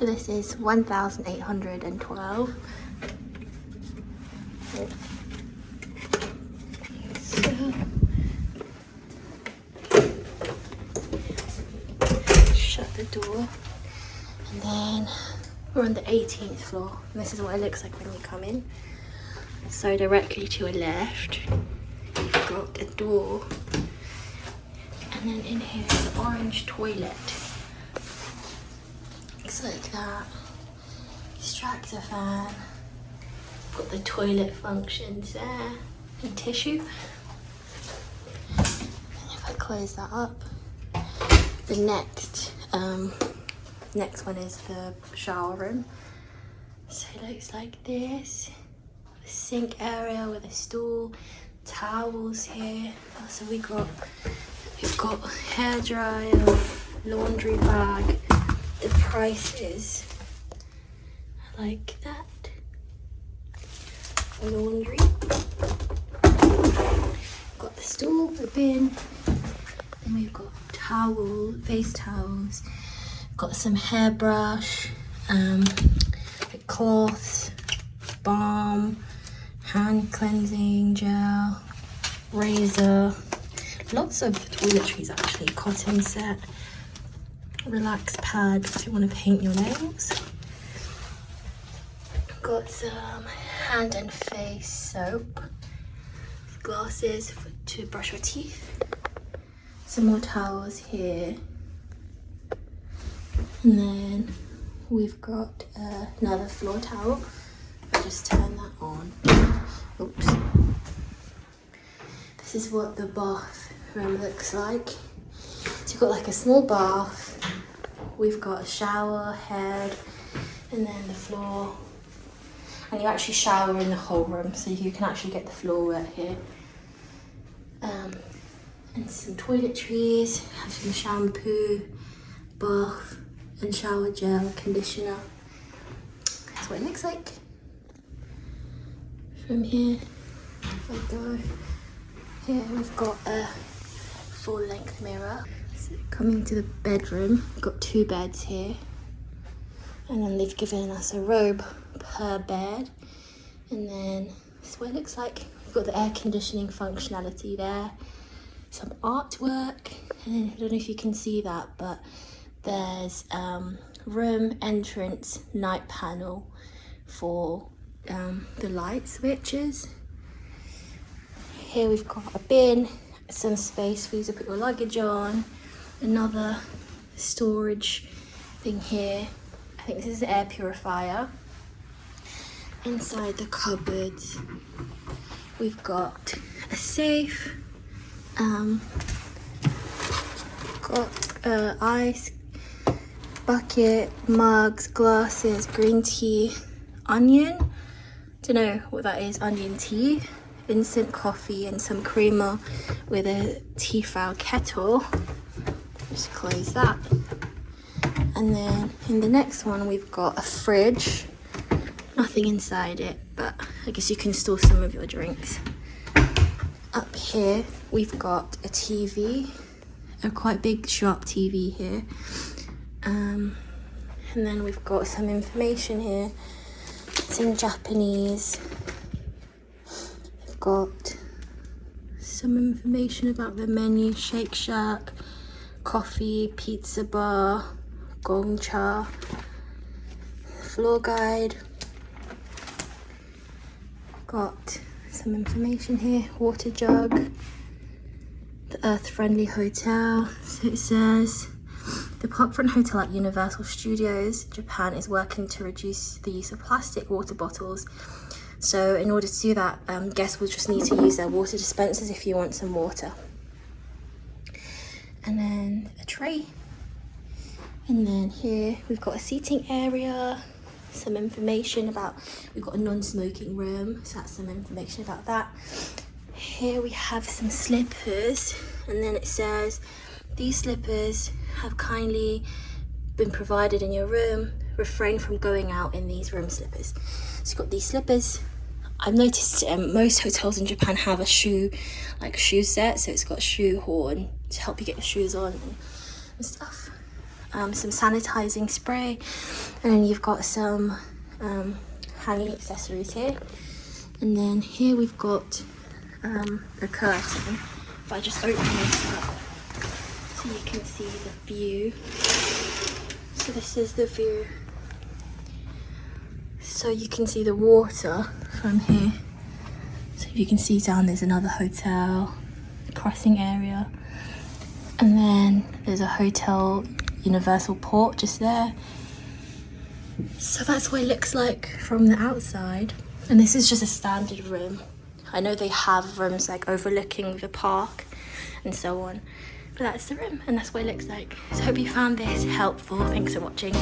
for this is 1,812. So shut the door, and then we're on the 18th floor. And this is what it looks like when you come in. So directly to your left, you've got a door, and then in here is the orange toilet. Looks like that. Extractor fan. Got the toilet functions there, and tissue. And if I close that up, the next one is the shower room. So it looks like this. The sink area with a stool, towels here. So we've got hair dryer, laundry bag. The prices like that. Laundry. Got the stool, the bin. Then we've got face towels. Got some hairbrush, cloths, balm, hand cleansing gel, razor, lots of toiletries actually, cotton set, relax pads if you want to paint your nails. Got some hand and face soap, glasses to brush your teeth, some more towels here, and then we've got another floor towel. I'll just turn that on. Oops. This is what the bathroom looks like. So you've got like a small bath, we've got a shower head, and then the floor. And you actually shower in the whole room, so you can actually get the floor wet here. And some toiletries, have some shampoo, bath, and shower gel, conditioner. That's what it looks like. From here, if I go here, we've got a full-length mirror. So coming to the bedroom, we've got 2 beds here. And then they've given us a robe per bed. And then this is what it looks like. We've got the air conditioning functionality there. Some artwork. And then, I don't know if you can see that, but there's room entrance night panel for the light switches. Here we've got a bin, some space for you to put your luggage on, another storage thing here. I think this is an air purifier. Inside the cupboards, we've got a safe, got ice, bucket, mugs, glasses, green tea, onion, don't know what that is, onion tea, instant coffee, and some creamer with a Tefal kettle. Just close that. And then in the next one, we've got a fridge. Nothing inside it, but I guess you can store some of your drinks. Up here, we've got a TV, a quite big sharp TV here. And then we've got some information here. It's in Japanese. We've got some information about the menu, Shake Shack, coffee, pizza bar, Gongcha, floor guide. Got some information here, water jug, the Earth Friendly Hotel. So it says, the Parkfront Hotel at Universal Studios Japan is working to reduce the use of plastic water bottles. So in order to do that, guests will just need to use their water dispensers if you want some water. And then a tray. And then here we've got a seating area, some information about, we've got a non-smoking room, so that's some information about that. Here we have some slippers, and then it says, these slippers have kindly been provided in your room. Refrain from going out in these room slippers. So you've got these slippers. I've noticed most hotels in Japan have a shoe set, so it's got a shoe horn to help you get your shoes on and stuff. some sanitizing spray, and then you've got some hanging accessories here. And then here we've got a curtain. If I just open this up so you can see the view. So this is the view. So you can see the water from here. So if you can see down, there's another hotel, crossing area. And then there's a hotel, Universal Port, just there. So that's what it looks like from the outside. And this is just a standard room. I know they have rooms like overlooking the park and so on. But that's the room, and that's what it looks like. So I hope you found this helpful. Thanks for watching.